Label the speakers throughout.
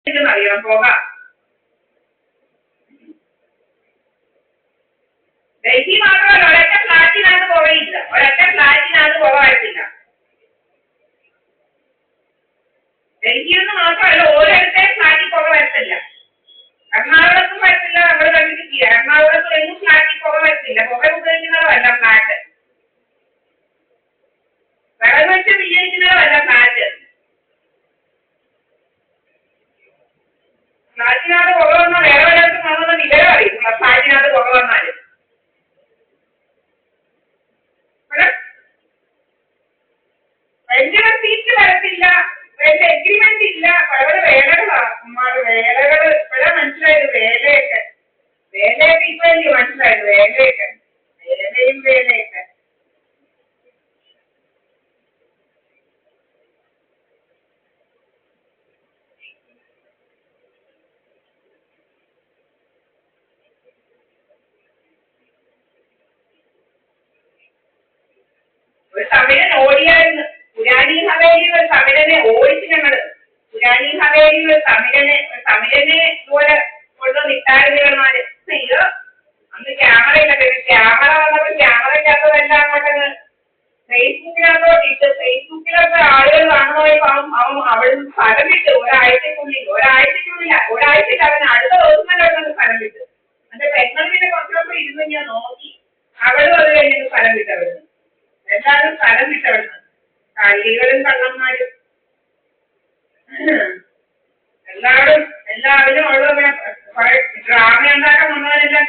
Speaker 1: അറിയാം പോകാം. ഡൽഹി മാത്രമല്ല, ഒരൊറ്റ ഫ്ലാറ്റിനകത്ത് പുകയില്ല, ഒരൊറ്റ ഫ്ലാറ്റിനകത്ത് പുക വരത്തില്ല. ഡൽഹിയിൽ നിന്ന് മാത്രമല്ല, ഓരോരുത്തരും ഫ്ലാറ്റിൽ പുക വരത്തില്ല. എറണാകുളത്തും വരത്തില്ല, നമ്മൾ കണ്ടിട്ട് എറണാകുളത്ത് എങ്ങും ഫ്ലാറ്റിൽ പുക വരത്തില്ല. പുക ഉപയോഗിക്കുന്നതല്ല ഫ്ലാറ്റ്, വിറക് വെച്ച് വിജയിക്കുന്നതല്ല ഫ്ലാറ്റ്. ഫ്ലാറ്റിനകത്ത് പുക വന്നാൽ വേറെ വല്ലവർക്കും വന്നെന്ന് വിവരം അറിയും. ഫ്ലാറ്റിനകത്ത് പുക വന്നാൽ റെന്റ് റെസീറ്റ് വരത്തില്ല, റെന്റ് എഗ്രിമെന്റ് ഇല്ല. വളരെ വേലകളാണ് വേലകൾ. ഇപ്പോഴാണ് മനസ്സിലായത് വേലയൊക്കെ ഇപ്പൊ എനിക്ക് മനസ്സിലായത് വേലയൊക്കെ. ഒരു തമിഴൻ ഓടിയായിരുന്നു. പുരാണി ഹവേലിയിൽ ഒരു തമിഴനെ ഓടിച്ച് ഞങ്ങള്. പുരാണി ഹവേലിയിൽ ഒരു തമിഴനെ ഇതുപോലെ കൊണ്ടുവന്നിട്ടായിരുന്നവന്മാര്. അയ്യോ, അന്ന് ക്യാമറ ഇല്ല. ക്യാമറ വന്നപ്പോൾ ക്യാമറയ്ക്കകത്തതെല്ലാം അങ്ങോട്ടങ്ങ് ഫേസ്ബുക്കിനകത്തോട്ട് ഇട്ട്. ഫേസ്ബുക്കിലൊക്കെ ആളുകൾ കാണുന്നതായപ്പോ അവിടുന്ന് സ്ഥലം വിട്ട് ഒരാഴ്ചയ്ക്ക് അവൻ അടുത്ത ദിവസം തന്നെ അവിടെ സ്ഥലം വിട്ടു. എന്റെ പെങ്ങൾ പിന്നെ കുറച്ചൊക്കെ ഇരുന്ന് ഞാൻ നോക്കി. അവളും അത് കഴിഞ്ഞ് സ്ഥലം വിട്ടു. അവിടുന്ന് എല്ലാവരും സ്ഥലം വിട്ടവിടുന്ന്. കള്ളികളും കള്ളന്മാരും എല്ലാവരും ഉള്ള ഡ്രാമ ഉണ്ടാക്കാൻ വന്നവരെല്ലാം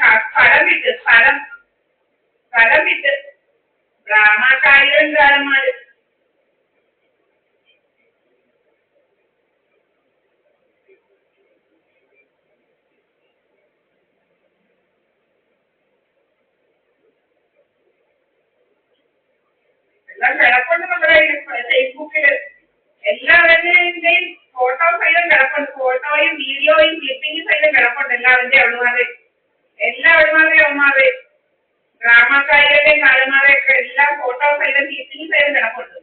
Speaker 1: സ്ഥലം വിട്ട് ഡ്രാമക്കാരികളും കാലന്മാരും. എല്ലാം കിടപ്പുണ്ട് നമ്മുടെ ഫേസ്ബുക്കില്. എല്ലാവരുടെയും ഫോട്ടോ സൈഡും കിടപ്പുണ്ട്. ഫോട്ടോയും വീഡിയോയും ക്ലിപ്പിംഗ് സൈഡും കിടപ്പുണ്ട്. എല്ലാവരുടെയും അവന്മാരെ ഡ്രാമക്കാരികളുടെയും കാലന്മാരെയൊക്കെ എല്ലാം ഫോട്ടോ സൈഡും ക്ലിപ്പിംഗ് സൈഡും കിടപ്പുണ്ട്.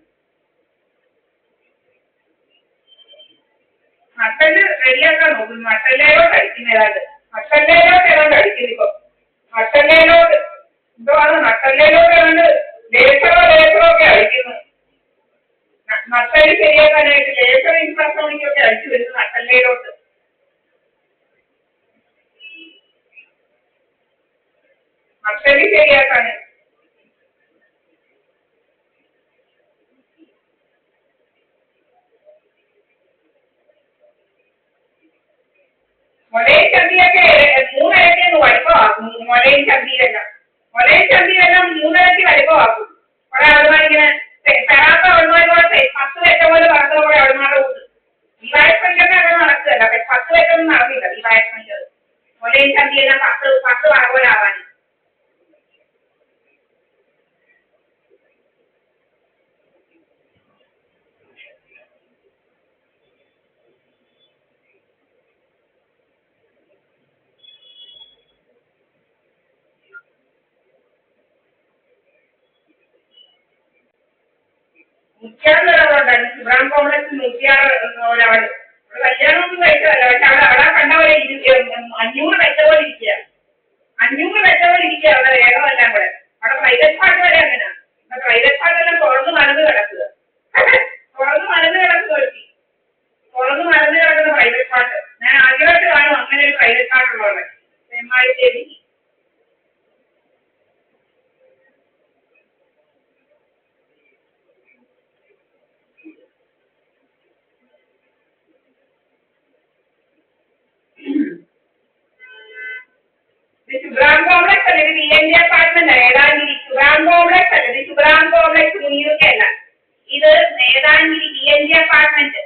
Speaker 1: മട്ടല് റെഡിയാക്കാൻ നോക്കുന്നു. മട്ടല്ലേലോട്ട് അടിക്കുന്ന ഏതാണ്ട് അടിക്കുന്നു. ഇപ്പൊ മട്ടല്ലേലോട്ട് ഏതാണ്ട് ലേസറോ ഒക്കെ അടിക്കുന്നു. നട്ടല് ശരിയാക്കാനായിട്ട് ലേസർ ഇൻഫ്രാസോണിക്കൊക്കെ അടിച്ചു വരുന്നു നട്ടല്ലയിലോട്ട്. നട്ടല് ശരിയാക്കാന് മുലയും ചന്തിയൊക്കെ 3 ഇരട്ടി വലുപ്പമാക്കും. മുലയും ചന്തിയെല്ലാം 3 ഇരട്ടി വലുപ്പമാക്കും. കുറെ ആളുമാരിങ്ങനെ പെടാത്ത ആളുമാരോടെ 10 വെച്ച പോലെ നടക്കുന്ന പോലെ ആളുമാരുടെ കൂട്ട്. ഡിവൈസ്മെന്റൊക്കെ അങ്ങനെ നടക്കുകയല്ല. 10 വെച്ചൊന്നും നടന്നില്ല ഡിവൈസ്മെന്റ്. മുലയും ചന്തിയെല്ലാം 10 വര പോലെ ആവാൻ. ഒരാളുണ്ടായിരുന്നു ശിവറാം കോംപ്ലക്സ് 106 ഒരാള്. കല്യാണമൊന്നും കഴിച്ചതല്ല. പക്ഷെ അവിടെ കണ്ടവരെ 500 വെച്ച പോലെ ഇരിക്കുക. 500 വെച്ച പോലെ ഇരിക്കുക അവിടെ വേഗമെല്ലാം കൂടെ. അവിടെ പ്രൈവറ്റ് പാർട്ട് വരെ അങ്ങനെ. പ്രൈവറ്റ് പാർട്ടെല്ലാം തുറന്ന് മലന്ന് കിടക്കുക. തുറന്ന് മലന്ന് കിടക്കുന്ന പ്രൈവറ്റ് പാർട്ട് ഞാൻ ആദ്യമായിട്ട് കാണും. അങ്ങനെ ഒരു പ്രൈവറ്റ് പാർട്ടുള്ളവരെ ചെമ്മാഴ്ചേരി. ശുഭ്രാം കോംപ്ലക്സ് അല്ല, ഇത് VNG അപ്പാർട്ട്മെന്റ് ആണ്. ഏതാങ്കിരി ശുഭ്രാം കോംപ്ലക്സ് അല്ല, ഇത് ശുഭ്രാം കോംപ്ലക്സ് മുനിയൊക്കെ അല്ല. ഇത് ഏതാങ്കിരി VNG അപ്പാർട്ട്മെന്റ്.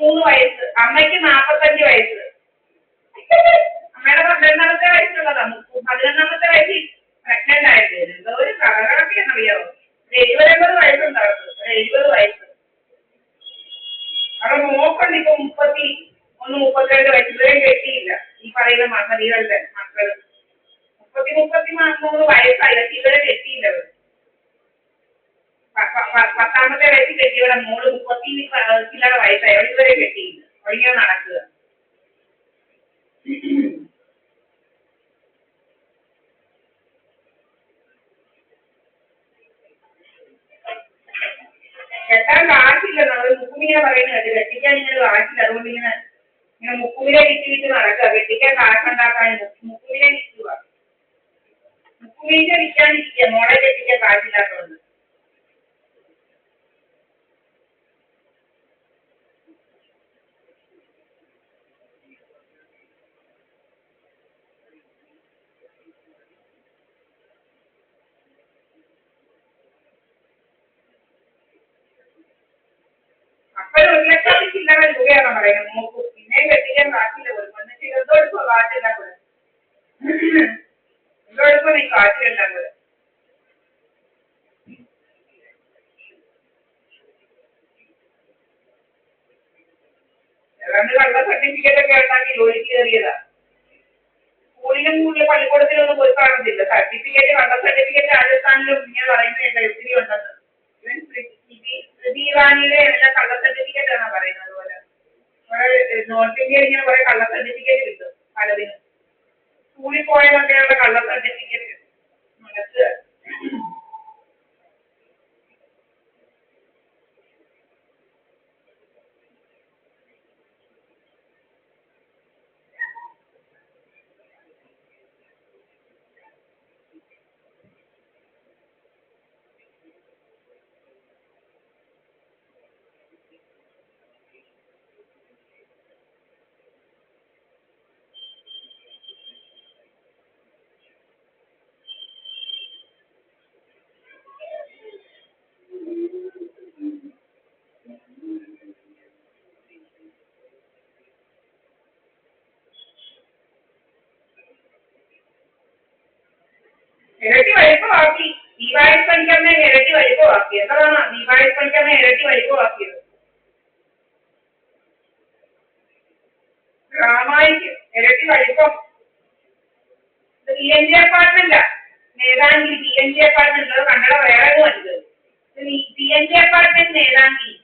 Speaker 1: 3 വയസ്സ്, അമ്മയ്ക്ക് 45 വയസ്സ്. അമ്മയുടെ 12ാമത്തെ വയസ്സുള്ളതാ. 11ാമത്തെ വയസ്സിൽ പ്രഗ്നന്റ് ആയിട്ട് എന്തോ ഒരു കഥകളൊക്കെയാണെന്നറിയാമോ. 70-80 വയസ്സുണ്ടാവും. 70 വയസ്സ്. അവിടെ നോക്കണ്ട. ഇപ്പൊ 31-32 വയസ്സ് ഇതുവരെയും കെട്ടിയില്ല. ഈ പറയുന്ന മഹതികളുടെ മക്കള് 33 വയസ്സായി. പക്ഷെ ഇവരെ കെട്ടിയില്ല. അവർ 10ാമത്തെ വയസ്സിൽ കെട്ടിയവിടെ മോള് 30 ചില്ലറ വയസ്സായി. അവിടെ ഇതുവരെ കെട്ടിയില്ല. ഒഴിഞ്ഞാൽ നടക്കുക. കെട്ടാൻ കാശില്ലെന്ന് അവർ മുക്കുമിനെ പറയുന്നത്. കെട്ടിക്കാൻ ഇങ്ങനെ കാശില്ല. അതുകൊണ്ട് ഇങ്ങനെ മുക്കുമിനെ വിറ്റ് നടക്കുക. കെട്ടിക്കാൻ കാശുണ്ടാക്കാൻ മുക്കുമിനെ വിൽക്കുക. മുക്കുമിനെ വിൽക്കാനിരിക്കുക. മോളെ കെട്ടിക്കാൻ കാശില്ലാത്തതുകൊണ്ട്. അപ്പൊ 1,00,000 ചില്ലറ രൂപയാണ് പറയുന്നത് നോക്കൂ. പിന്നെ കെട്ടിക്കാൻ കാശില്ല പോലും. എന്നിട്ട് എന്തോ എടുക്കോ കാശുണ്ടാക്കുക. എന്തോ എടുക്കോ നീ കാശുണ്ടാക്കുക. ഏതാണ്ട് കള്ള സർട്ടിഫിക്കറ്റ് ഒക്കെ ഉണ്ടാക്കി ജോലിക്ക് കയറിയതാ. സ്കൂളിലും കൂടുതൽ പള്ളിക്കൂടത്തിലൊന്നും പോയി കാണത്തില്ല. സർട്ടിഫിക്കറ്റ് കള്ള സർട്ടിഫിക്കറ്റ് രാജസ്ഥാനിലും ഇങ്ങനെ പറയുന്നതല്ല ഒത്തിരി ഉണ്ടെന്ന്. സ്മൃതി ഇറാനിയിലെ എല്ലാം കള്ള സർട്ടിഫിക്കറ്റ് ആണോ പറയുന്നത്. അതുപോലെ നോർത്ത് ഇന്ത്യയിൽ ഇങ്ങനെ കുറെ കള്ള സർട്ടിഫിക്കറ്റ് കിട്ടും പലതിനും. സ്കൂളിൽ പോയതൊക്കെയുള്ള കള്ള സർട്ടിഫിക്കറ്റ് മനസ്സിലാക്കുക. ഇരട്ടി വലിപ്പമാക്കി. ദീപാവലി പണിക്കമ്മ ഇരട്ടി വലിപ്പമാക്കി. എത്രയാണ് ദീപാവലി പണിക്കമ്മ ഇരട്ടി വലിപ്പമാക്കിയത്? ഡ്രാമായിക്ക് ഇരട്ടി വലിപ്പം. PNG അപ്പാർട്ട്മെന്റാ നേതാങ്കിരി. PNG അപ്പാർട്ട്മെന്റ് കണ്ണട വേറെ മറ്റത്. PNG apartment നേതാങ്കിരി.